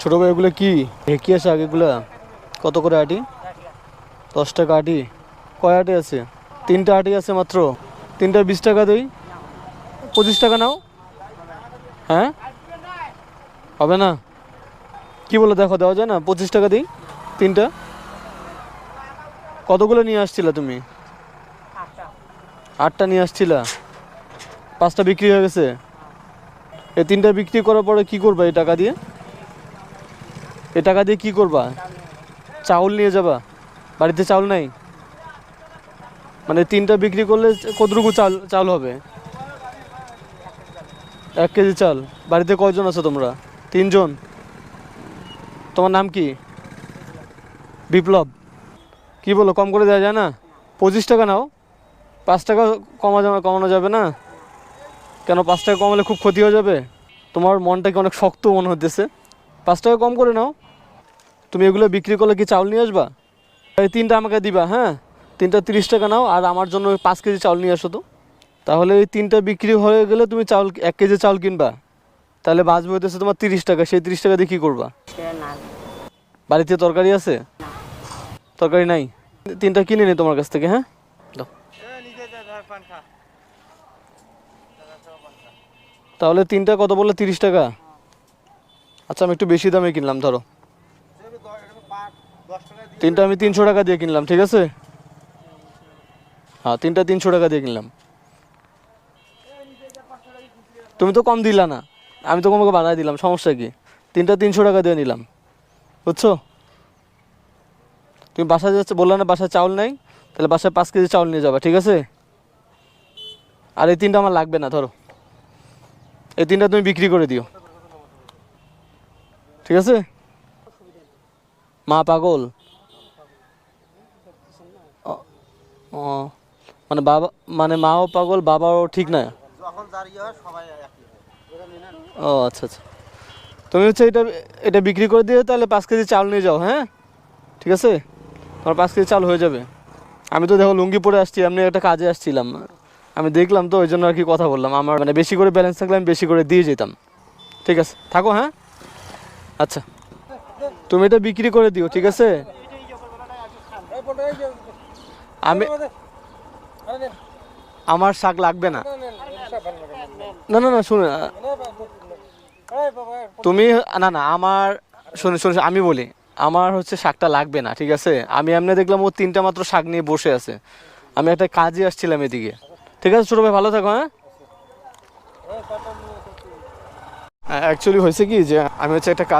ছোট ভাই এগুলো কি ঢেকিয়া শাক? এগুলা কত করে আটি? 10 টাকা আটি। কয় আটি আছে? 3টা আটি আছে মাত্র। 3টা 20 টাকা দিই, 25 টাকা নাও। হ্যাঁ, হবে না? কি বলে দেখো, দেওয়া যায় না? 25 টাকা দিই 3টা। কতগুলো নিয়ে আসছিলা তুমি? 8টা নিয়ে আসছিলা, 5টা বিক্রি হয়ে গেছে। এই 3টা বিক্রি করার পরে কি করবা এই টাকা দিয়ে? এই টাকা দিয়ে কি করবা? চাউল নিয়ে যাবা? বাড়িতে চাউল নাই? মানে 3টা বিক্রি করলে কতটুকু চাল চাল হবে? 1 কেজি চাল। বাড়িতে কয়জন আছো তোমরা? 3 জন। তোমার নাম কি? বিপ্লব। কি বলো, কম করে দেওয়া যায় না? 25 টাকা নাও। 5 টাকা কমানো যাবে না? কেন, 5 টাকা কমালে খুব ক্ষতি হয়ে যাবে? তোমার মনটা কি অনেক শক্ত মনে হতেছে? 5 টাকা কম করে নাও। তুমি এগুলো বিক্রি করলে কি চাউল নিয়ে আসবা? এই 3টা আমাকে দিবা, হ্যাঁ? 3টা 30 টাকা নাও, আর আমার জন্য 5 কেজি চাউল নিয়ে আসো তো। তাহলে এই 3টা বিক্রি হয়ে গেলে তুমি চাউল 1 কেজি চাউল কিনবা। তাহলে বাঁচবে হইতেছে তোমার 30 টাকা। সেই 30 টাকা দিয়ে কী করবা? বাড়িতে তরকারি আছে? তরকারি নাই? 3টা কিনে নি তোমার কাছ থেকে, হ্যাঁ? দাও। তাহলে 3টা কত বললে? 30 টাকা। আচ্ছা, আমি একটু বেশি দামে কিনলাম, ধরো 3টা আমি 300 টাকা দিয়ে কিনলাম, ঠিক আছে? হ্যাঁ, 3টা 300 টাকা দিয়ে কিনলাম। তুমি তো কম দিলা না, আমি তো তোমাকে বাড়াই দিলাম, সমস্যা কি? 3টা 300 টাকা দিয়ে নিলাম, বুঝছো? তুমি বাসায় যাচ্ছে বললে না, বাসায় চাউল নাই? তাহলে বাসায় 5 কেজি চাউল নিয়ে যাবা, ঠিক আছে? আর এই 3টা আমার লাগবে না, ধরো। এই 3টা তুমি বিক্রি করে দিও, ঠিক আছে? মা পাগল? ও, মানে বাবা, মানে মাও পাগল, বাবাও ঠিক না? ও আচ্ছা আচ্ছা। তুমি হচ্ছে এটা এটা বিক্রি করে দিয়ে তাহলে 5 কেজি চাল নিয়ে যাও, হ্যাঁ? ঠিক আছে, তোমার 5 কেজি চাল হয়ে যাবে। আমি তো দেখো লুঙ্গি পরে আসছি, এমনি একটা কাজে আসছিলাম, আমি দেখলাম তো, ওই জন্য আর কি কথা বললাম। আমার মানে বেশি করে ব্যালেন্স থাকলে আমি বেশি করে দিয়ে যেতাম। ঠিক আছে, থাকো, হ্যাঁ? আচ্ছা, তুমি এটা বিক্রি করে দিও, ঠিক আছে? আমি আমার শাক লাগবে না। না না না, শুনে, তুমি, না না, আমার শুনে শুনে আমি বলি, আমার হচ্ছে শাকটা লাগবে না, ঠিক আছে? আমি এমনি দেখলাম ও 3টা মাত্র শাক নিয়ে বসে আছে, আমি একটা কাজে আসছিলাম এদিকে। ঠিক আছে ছোটো ভাই, ভালো থাকো, হ্যাঁ? অ্যাকচুয়ালি হয়েছে কি যে আমি হচ্ছে একটা কাজ